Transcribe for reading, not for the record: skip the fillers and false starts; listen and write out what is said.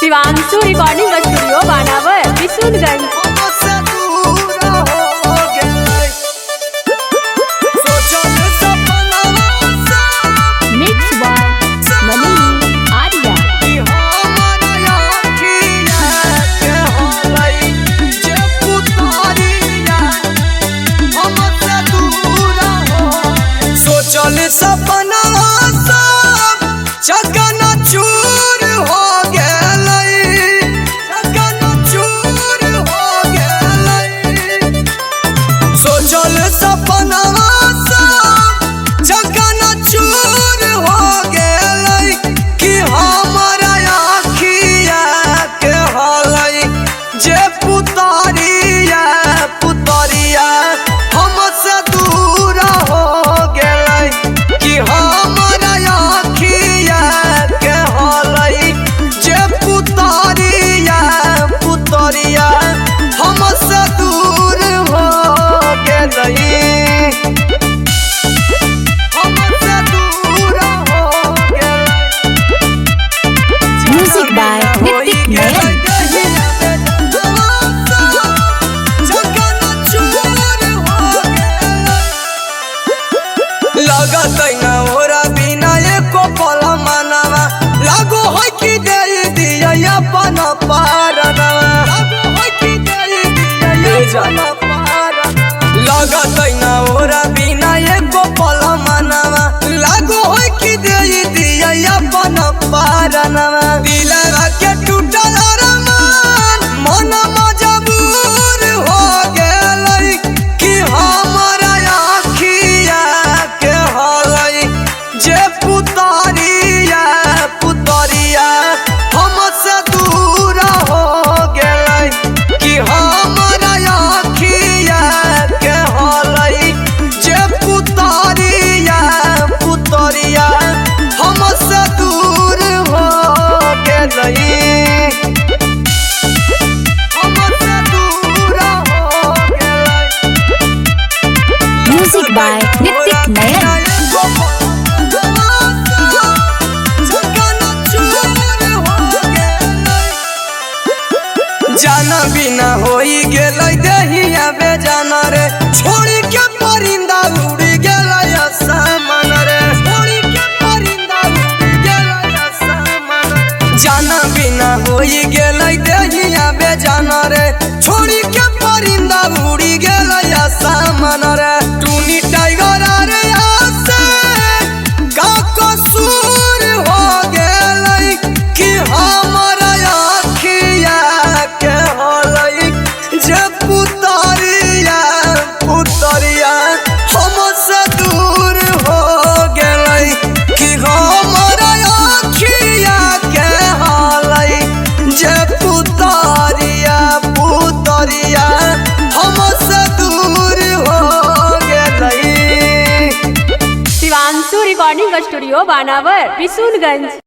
Shivanshu recording studio बानावर विशुनगंज। सपना चकना चूर हो गए, चकना चूर हो गए। सोचल सपना चकना चूर हो गए कि हमारा आखिया के हलई जे पुतरिया पुतरिया हमसे दूर हो गए कि हमारा आखिया के हलई जे पुतरिया पुतरिया हमसे दूर हो गई, हमसे दूर हो गई। म्यूजिक बाय नितिक नयन। लगत न होरा बिना एको पल मनवा लागो है कि दे दिया अपन पारना, लागो है कि दे दिया पारना। लगत न होरा बिना एको पल मनवा लागो है कि दे दिया अपन पारना। दिलवा के टूटल अरमान मन मजबूर हो गेलै कि हमारा आखिया के हलई जे पुतरिया पुतरिया हमसे दूर हो गेलै कि हमारा आखिया के हलई जे पुतरिया पुतरिया हमसे दूर हो गेलै, हमसे दूर हो गेलै। म्यूजिक बाय नितिक नयन। जाना बिना होई गेलै देहिया बेजाना रे, छोड़ी के परिंदा उड़ गेलै आसमान रे, छोड़ी के परिंदा उड़ गेलै आसमान। जाना बिना होई गेलै देहिया बेजाना रे, छोड़ी के परिंदा उड़ गेलै आसमान रे। टूनी टाइगर रे आसे का कसूर हो गेलै कि हमारा आखिया के हलई जे पुतरिया पुतरिया हमसे दूर हो गेलै कि हमारा आखिया के हलई जे पुतरिया पुतरिया हमसे दूर हो गेलै। शिवांशु रिकॉर्डिंग स्टूडियो बानावर विशुनगंज।